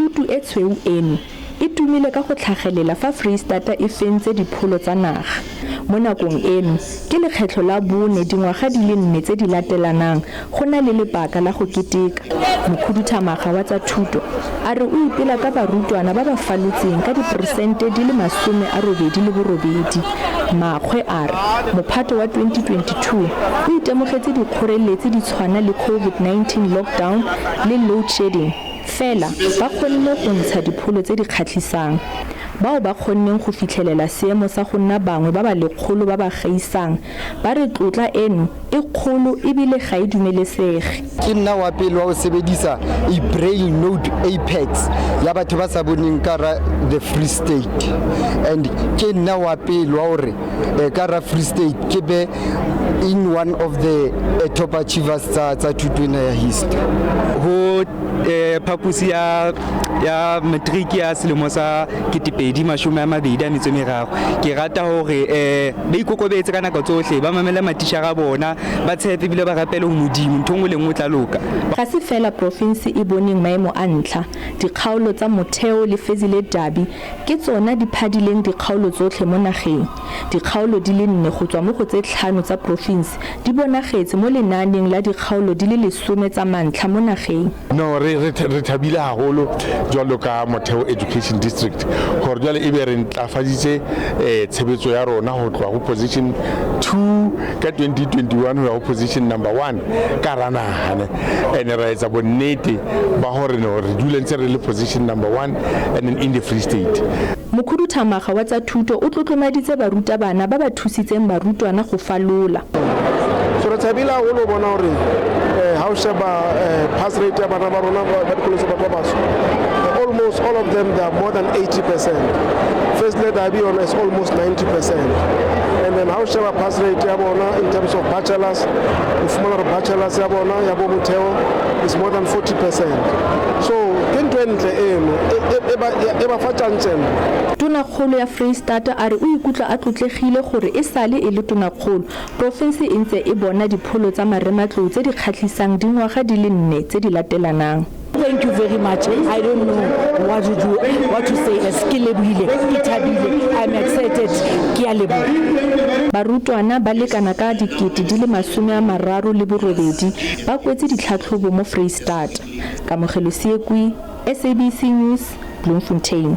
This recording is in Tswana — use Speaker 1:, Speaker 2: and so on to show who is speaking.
Speaker 1: sutu e tshweu eno e tumile ka go tlhagelela fa Freestata e fentse dipholo tsa naga. Mo nakong eno ke lekgetlo la bone dingwaga di le 4 tse di latelanang go na le lebaka la go keteka. Mokhuduthamaga wa tsa thuto a re o ipela ka barutwana ba ba falotseng ka diperesente di le 88. Makgwe a re mophato wa 2022 o itemogetse dikgoreletsi di tshwana le COVID-19 lockdown le load shedding. Fela ba kgonne go ntsha dipholo tse di kgatlhisang. Bao ba kgonneng go fitlhelela seemo sa go nna bangwe ba ba lekgolo ba ba gaisang ba re tlotla eno e kgolo ebile ga e dumelesege.
Speaker 2: Ke nna wa pele wa go sebedisa e braille node apex ya batho ba sa boneng ka the Free State, and ke nna wa pele wa gore ka Free State ke be in one of the top achievers tsa thuto ya history.
Speaker 3: Ho phapusi ya materiki ya selemo sa 2023 ke rata hore ba ikokobetse ka nako tsohle ba mamela matishara bona ba tshepe bile ba rapela ho modimo nthongwe le ngwe tla loka.
Speaker 1: Ga se fela province e boneng maemo a ntlha, dikgaolo tsa motheo le fezile dabi ke tsona di phadileng dikgaolo tsotlhe mo nageng. Dikgaolo di le 4 go tswa mo go tse 5 tsa province di bonagetse mo lenaneng la dikgaolo di le 10 tsa mantlha mo nageng.
Speaker 4: No re thabile haholo jwalo ka motheo education district gore jwale e be re ntlafaditse tshebetso ya rona ho tloa go position 2 ka 2021 ho ya go position number 1 ka ranahane, ene ra etsa bonnete ba hore no re dule ntse re le position number 1 and in the Free State.
Speaker 1: Mokhuduthamaga wa tsa thuto o tlotlomaditse barutabana ba ba thusitseng barutwana go falola.
Speaker 5: So re thabile haholo bona hore ha o sheba pass rate ya bana ba rona ba dikolo tsa batho ba baso, almost all of them, they are more than 80%. First letter IB is almost 90%. And then how shall I pass rate in terms of bachelors? If more bachelors is more than 40%. So
Speaker 1: Tonakgolo ya Freestata a re o ikutlwa a tlotlegile gore e sale e le tonakgolo province e ntse e bona dipholo tsa marematlou tse di kgatlhisang dingwaga di le 4 tse di latelanang.
Speaker 6: Thank you very much. I don't know what to say. I'm excited.
Speaker 1: Barutwana ba lekana ka dikete di le 38 ba kwetse ditlhatlhobo mo Freestata. Kamogelo Siekwi, SABC News, Bloemfontein.